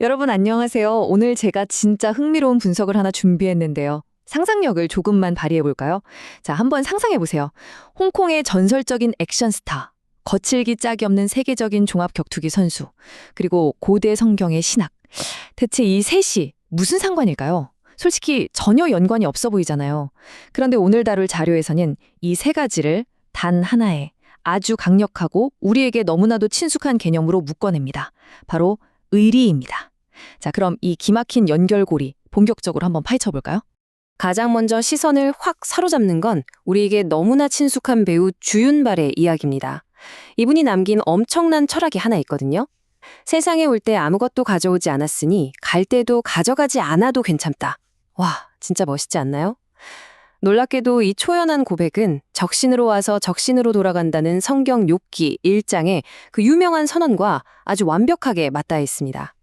여러분 안녕하세요. 오늘 제가 진짜 흥미로운 분석을 하나 준비했는데요. 상상력을 조금만 발휘해 볼까요? 자, 한번 상상해 보세요. 홍콩의 전설적인 액션 스타, 거칠기 짝이 없는 세계적인 종합 격투기 선수, 그리고 고대 성경의 신학. 대체 이 셋이 무슨 상관일까요? 솔직히 전혀 연관이 없어 보이잖아요. 그런데 오늘 다룰 자료에서는 이 세 가지를 단 하나의 아주 강력하고 우리에게 너무나도 친숙한 개념으로 묶어냅니다. 바로 의리입니다. 자, 그럼 이 기막힌 연결고리 본격적으로 한번 파헤쳐 볼까요? 가장 먼저 시선을 확 사로잡는 건 우리에게 너무나 친숙한 배우 주윤발의 이야기입니다. 이분이 남긴 엄청난 철학이 하나 있거든요. 세상에 올 때 아무것도 가져오지 않았으니 갈 때도 가져가지 않아도 괜찮다. 와, 진짜 멋있지 않나요? 놀랍게도 이 초연한 고백은 적신으로 와서 적신으로 돌아간다는 성경 욥기 1장의 그 유명한 선언과 아주 완벽하게 맞닿아 있습니다.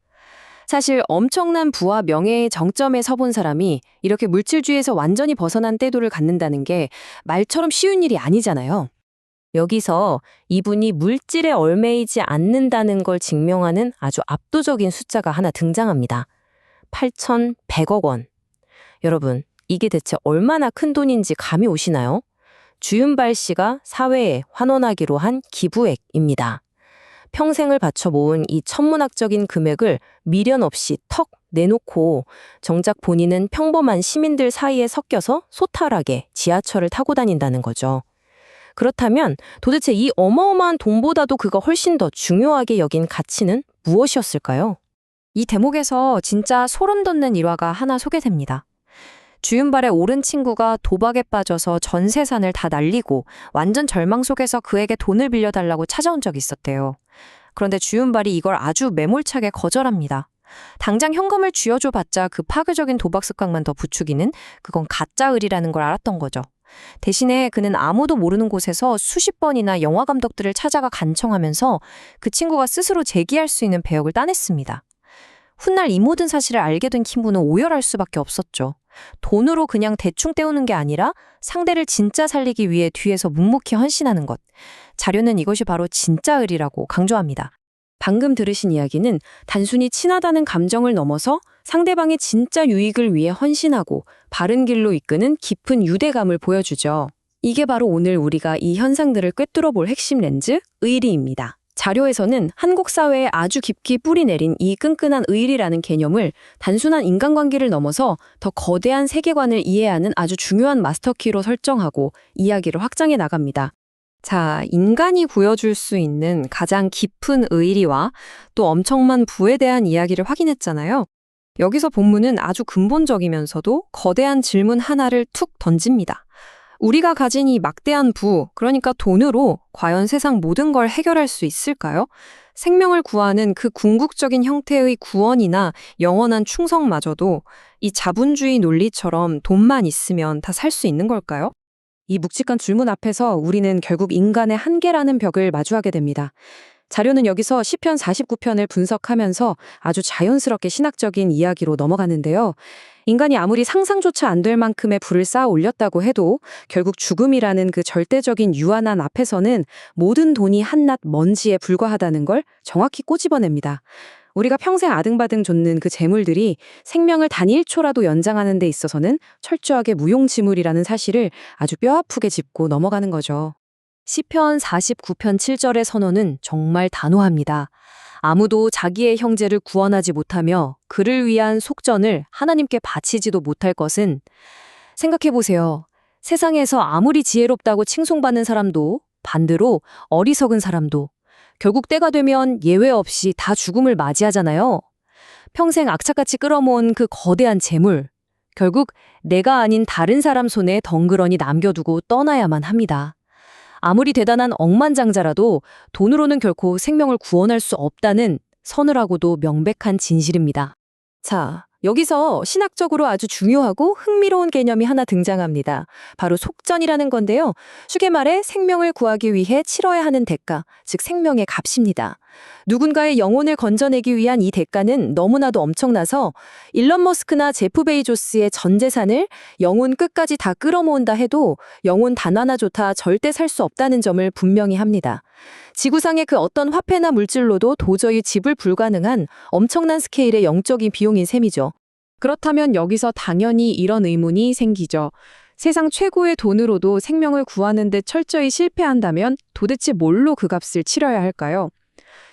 사실 엄청난 부와 명예의 정점에 서본 사람이 이렇게 물질주의에서 완전히 벗어난 태도를 갖는다는 게 말처럼 쉬운 일이 아니잖아요. 여기서 이분이 물질에 얽매이지 않는다는 걸 증명하는 아주 압도적인 숫자가 하나 등장합니다. 8,100억 원. 여러분, 이게 대체 얼마나 큰 돈인지 감이 오시나요? 주윤발 씨가 사회에 환원하기로 한 기부액입니다. 평생을 바쳐 모은 이 천문학적인 금액을 미련 없이 턱 내놓고 정작 본인은 평범한 시민들 사이에 섞여서 소탈하게 지하철을 타고 다닌다는 거죠. 그렇다면 도대체 이 어마어마한 돈보다도 그가 훨씬 더 중요하게 여긴 가치는 무엇이었을까요? 이 대목에서 진짜 소름 돋는 일화가 하나 소개됩니다. 주윤발의 오른 친구가 도박에 빠져서 전 세산을 다 날리고 완전 절망 속에서 그에게 돈을 빌려달라고 찾아온 적이 있었대요. 그런데 주윤발이 이걸 아주 매몰차게 거절합니다. 당장 현금을 쥐어줘봤자 그 파괴적인 도박 습관만 더 부추기는 그건 가짜 을이라는 걸 알았던 거죠. 대신에 그는 아무도 모르는 곳에서 수십 번이나 영화 감독들을 찾아가 간청하면서 그 친구가 스스로 제기할 수 있는 배역을 따냈습니다. 훗날 이 모든 사실을 알게 된 킴부는 오열할 수밖에 없었죠. 돈으로 그냥 대충 때우는 게 아니라 상대를 진짜 살리기 위해 뒤에서 묵묵히 헌신하는 것. 자료는 이것이 바로 진짜 을이라고 강조합니다. 방금 들으신 이야기는 단순히 친하다는 감정을 넘어서 상대방의 진짜 유익을 위해 헌신하고 바른 길로 이끄는 깊은 유대감을 보여주죠. 이게 바로 오늘 우리가 이 현상들을 꿰뚫어 볼 핵심 렌즈, 의리입니다. 자료에서는 한국 사회에 아주 깊이 뿌리 내린 이 끈끈한 의리라는 개념을 단순한 인간관계를 넘어서 더 거대한 세계관을 이해하는 아주 중요한 마스터키로 설정하고 이야기를 확장해 나갑니다. 자, 인간이 보여줄 수 있는 가장 깊은 의리와 또 엄청난 부에 대한 이야기를 확인했잖아요. 여기서 본문은 아주 근본적이면서도 거대한 질문 하나를 툭 던집니다. 우리가 가진 이 막대한 부, 그러니까 돈으로 과연 세상 모든 걸 해결할 수 있을까요? 생명을 구하는 그 궁극적인 형태의 구원이나 영원한 충성마저도 이 자본주의 논리처럼 돈만 있으면 다 살 수 있는 걸까요? 이 묵직한 질문 앞에서 우리는 결국 인간의 한계라는 벽을 마주하게 됩니다. 자료는 여기서 시편 49편을 분석하면서 아주 자연스럽게 신학적인 이야기로 넘어가는데요. 인간이 아무리 상상조차 안 될 만큼의 부를 쌓아 올렸다고 해도 결국 죽음이라는 그 절대적인 유한한 앞에서는 모든 돈이 한낱 먼지에 불과하다는 걸 정확히 꼬집어냅니다. 우리가 평생 아등바등 좇는 그 재물들이 생명을 단 1초라도 연장하는 데 있어서는 철저하게 무용지물이라는 사실을 아주 뼈아프게 짚고 넘어가는 거죠. 시편 49편 7절의 선언은 정말 단호합니다. 아무도 자기의 형제를 구원하지 못하며 그를 위한 속전을 하나님께 바치지도 못할 것은, 생각해보세요. 세상에서 아무리 지혜롭다고 칭송받는 사람도 반대로 어리석은 사람도 결국 때가 되면 예외 없이 다 죽음을 맞이하잖아요. 평생 악착같이 끌어모은 그 거대한 재물, 결국 내가 아닌 다른 사람 손에 덩그러니 남겨두고 떠나야만 합니다. 아무리 대단한 억만장자라도 돈으로는 결코 생명을 구원할 수 없다는 서늘하고도 명백한 진실입니다. 자, 여기서 신학적으로 아주 중요하고 흥미로운 개념이 하나 등장합니다. 바로 속전이라는 건데요. 쉽게 말해 생명을 구하기 위해 치러야 하는 대가, 즉 생명의 값입니다. 누군가의 영혼을 건져내기 위한 이 대가는 너무나도 엄청나서 일론 머스크나 제프 베이조스의 전 재산을 영혼 끝까지 다 끌어모은다 해도 영혼 단 하나조차 절대 살 수 없다는 점을 분명히 합니다. 지구상의 그 어떤 화폐나 물질로도 도저히 지불 불가능한 엄청난 스케일의 영적인 비용인 셈이죠. 그렇다면 여기서 당연히 이런 의문이 생기죠. 세상 최고의 돈으로도 생명을 구하는 데 철저히 실패한다면 도대체 뭘로 그 값을 치러야 할까요?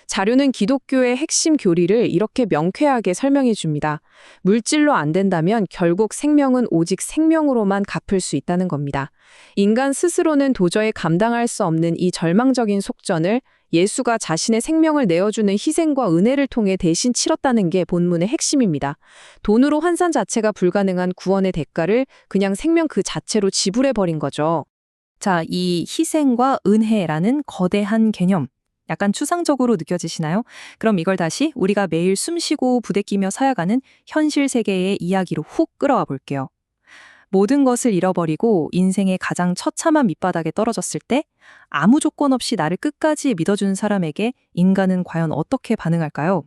자료는 기독교의 핵심 교리를 이렇게 명쾌하게 설명해 줍니다. 물질로 안 된다면 결국 생명은 오직 생명으로만 갚을 수 있다는 겁니다. 인간 스스로는 도저히 감당할 수 없는 이 절망적인 속전을 예수가 자신의 생명을 내어주는 희생과 은혜를 통해 대신 치렀다는 게 본문의 핵심입니다. 돈으로 환산 자체가 불가능한 구원의 대가를 그냥 생명 그 자체로 지불해버린 거죠. 자, 이 희생과 은혜라는 거대한 개념. 약간 추상적으로 느껴지시나요? 그럼 이걸 다시 우리가 매일 숨쉬고 부대끼며 살아가는 현실 세계의 이야기로 훅 끌어와 볼게요. 모든 것을 잃어버리고 인생의 가장 처참한 밑바닥에 떨어졌을 때 아무 조건 없이 나를 끝까지 믿어준 사람에게 인간은 과연 어떻게 반응할까요?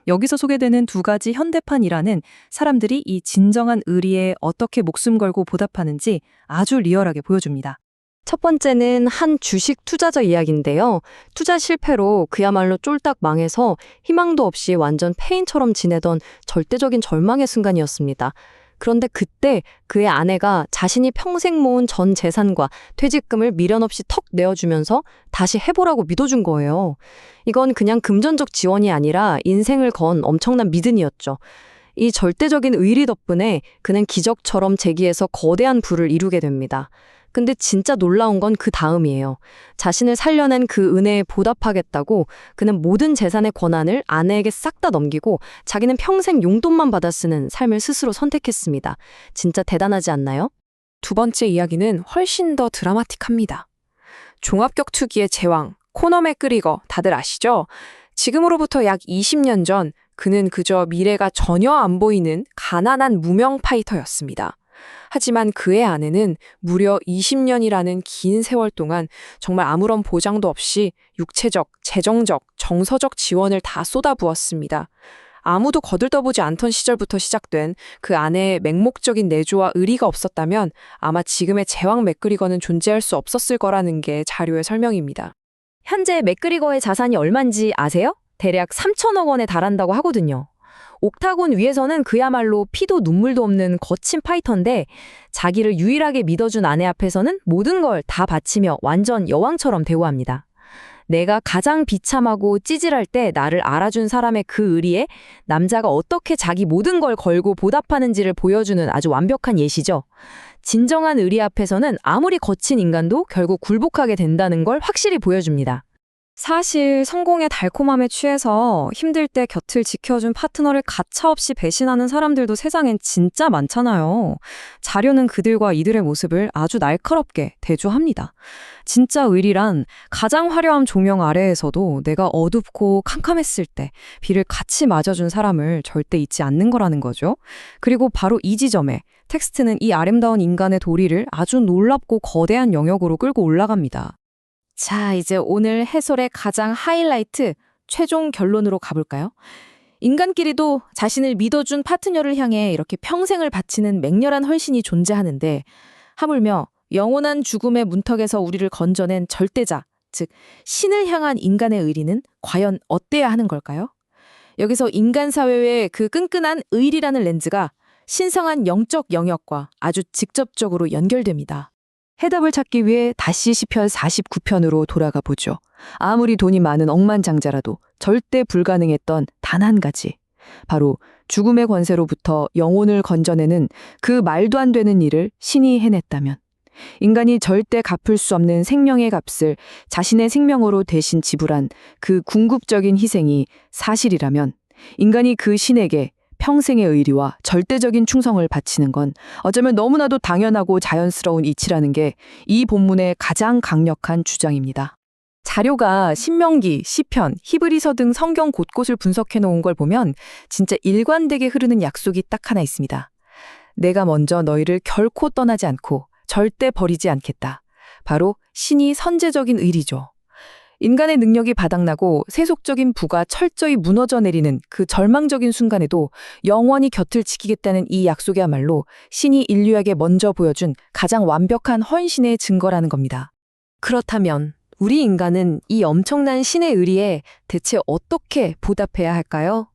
여기서 소개되는 두 가지 현대판이라는 사람들이 이 진정한 의리에 어떻게 목숨 걸고 보답하는지 아주 리얼하게 보여줍니다. 첫 번째는 한 주식 투자자 이야기인데요. 투자 실패로 그야말로 쫄딱 망해서 희망도 없이 완전 폐인처럼 지내던 절대적인 절망의 순간이었습니다. 그런데 그때 그의 아내가 자신이 평생 모은 전 재산과 퇴직금을 미련 없이 턱 내어주면서 다시 해보라고 믿어준 거예요. 이건 그냥 금전적 지원이 아니라 인생을 건 엄청난 믿음이었죠. 이 절대적인 의리 덕분에 그는 기적처럼 재기에서 거대한 부를 이루게 됩니다. 근데 진짜 놀라운 건 그 다음이에요. 자신을 살려낸 그 은혜에 보답하겠다고 그는 모든 재산의 권한을 아내에게 싹 다 넘기고 자기는 평생 용돈만 받아 쓰는 삶을 스스로 선택했습니다. 진짜 대단하지 않나요? 두 번째 이야기는 훨씬 더 드라마틱합니다. 종합격투기의 제왕, 코너 맥그리거 다들 아시죠? 지금으로부터 약 20년 전 그는 그저 미래가 전혀 안 보이는 가난한 무명 파이터였습니다. 하지만 그의 아내는 무려 20년이라는 긴 세월 동안 정말 아무런 보장도 없이 육체적, 재정적, 정서적 지원을 다 쏟아부었습니다. 아무도 거들떠보지 않던 시절부터 시작된 그 아내의 맹목적인 내조와 의리가 없었다면 아마 지금의 제왕 맥그리거는 존재할 수 없었을 거라는 게 자료의 설명입니다. 현재 맥그리거의 자산이 얼만지 아세요? 대략 3천억 원에 달한다고 하거든요. 옥타곤 위에서는 그야말로 피도 눈물도 없는 거친 파이터인데 자기를 유일하게 믿어준 아내 앞에서는 모든 걸 다 바치며 완전 여왕처럼 대우합니다. 내가 가장 비참하고 찌질할 때 나를 알아준 사람의 그 의리에 남자가 어떻게 자기 모든 걸 걸고 보답하는지를 보여주는 아주 완벽한 예시죠. 진정한 의리 앞에서는 아무리 거친 인간도 결국 굴복하게 된다는 걸 확실히 보여줍니다. 사실 성공의 달콤함에 취해서 힘들 때 곁을 지켜준 파트너를 가차없이 배신하는 사람들도 세상엔 진짜 많잖아요. 자료는 그들과 이들의 모습을 아주 날카롭게 대조합니다. 진짜 의리란 가장 화려한 조명 아래에서도 내가 어둡고 캄캄했을 때 비를 같이 맞아준 사람을 절대 잊지 않는 거라는 거죠. 그리고 바로 이 지점에 텍스트는 이 아름다운 인간의 도리를 아주 놀랍고 거대한 영역으로 끌고 올라갑니다. 자, 이제 오늘 해설의 가장 하이라이트, 최종 결론으로 가볼까요? 인간끼리도 자신을 믿어준 파트너를 향해 이렇게 평생을 바치는 맹렬한 헌신이 존재하는데 하물며 영원한 죽음의 문턱에서 우리를 건져낸 절대자, 즉 신을 향한 인간의 의리는 과연 어때야 하는 걸까요? 여기서 인간 사회의 그 끈끈한 의리라는 렌즈가 신성한 영적 영역과 아주 직접적으로 연결됩니다. 해답을 찾기 위해 다시 시편 49편으로 돌아가 보죠. 아무리 돈이 많은 억만장자라도 절대 불가능했던 단 한 가지. 바로 죽음의 권세로부터 영혼을 건져내는 그 말도 안 되는 일을 신이 해냈다면 인간이 절대 갚을 수 없는 생명의 값을 자신의 생명으로 대신 지불한 그 궁극적인 희생이 사실이라면 인간이 그 신에게 평생의 의리와 절대적인 충성을 바치는 건 어쩌면 너무나도 당연하고 자연스러운 이치라는 게 이 본문의 가장 강력한 주장입니다. 자료가 신명기, 시편, 히브리서 등 성경 곳곳을 분석해 놓은 걸 보면 진짜 일관되게 흐르는 약속이 딱 하나 있습니다. 내가 먼저 너희를 결코 떠나지 않고 절대 버리지 않겠다. 바로 신이 선제적인 의리죠. 인간의 능력이 바닥나고 세속적인 부가 철저히 무너져 내리는 그 절망적인 순간에도 영원히 곁을 지키겠다는 이 약속이야말로 신이 인류에게 먼저 보여준 가장 완벽한 헌신의 증거라는 겁니다. 그렇다면 우리 인간은 이 엄청난 신의 의리에 대체 어떻게 보답해야 할까요?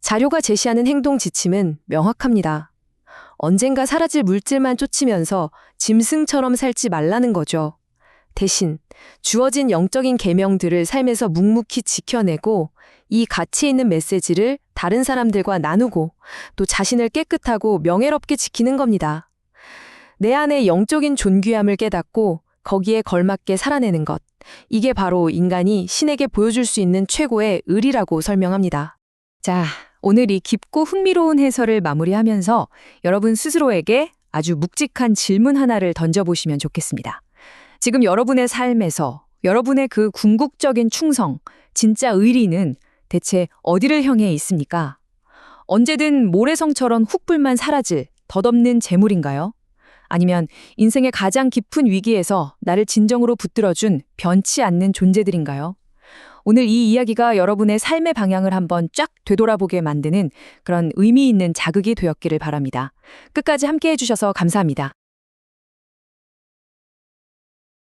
자료가 제시하는 행동 지침은 명확합니다. 언젠가 사라질 물질만 쫓으면서 짐승처럼 살지 말라는 거죠. 대신 주어진 영적인 계명들을 삶에서 묵묵히 지켜내고 이 가치 있는 메시지를 다른 사람들과 나누고 또 자신을 깨끗하고 명예롭게 지키는 겁니다. 내 안에 영적인 존귀함을 깨닫고 거기에 걸맞게 살아내는 것. 이게 바로 인간이 신에게 보여줄 수 있는 최고의 의리라고 설명합니다. 자, 오늘 이 깊고 흥미로운 해설을 마무리하면서 여러분 스스로에게 아주 묵직한 질문 하나를 던져보시면 좋겠습니다. 지금 여러분의 삶에서 여러분의 그 궁극적인 충성, 진짜 의리는 대체 어디를 향해 있습니까? 언제든 모래성처럼 훅불만 사라질 덧없는 재물인가요? 아니면 인생의 가장 깊은 위기에서 나를 진정으로 붙들어준 변치 않는 존재들인가요? 오늘 이 이야기가 여러분의 삶의 방향을 한번 쫙 되돌아보게 만드는 그런 의미 있는 자극이 되었기를 바랍니다. 끝까지 함께 해주셔서 감사합니다.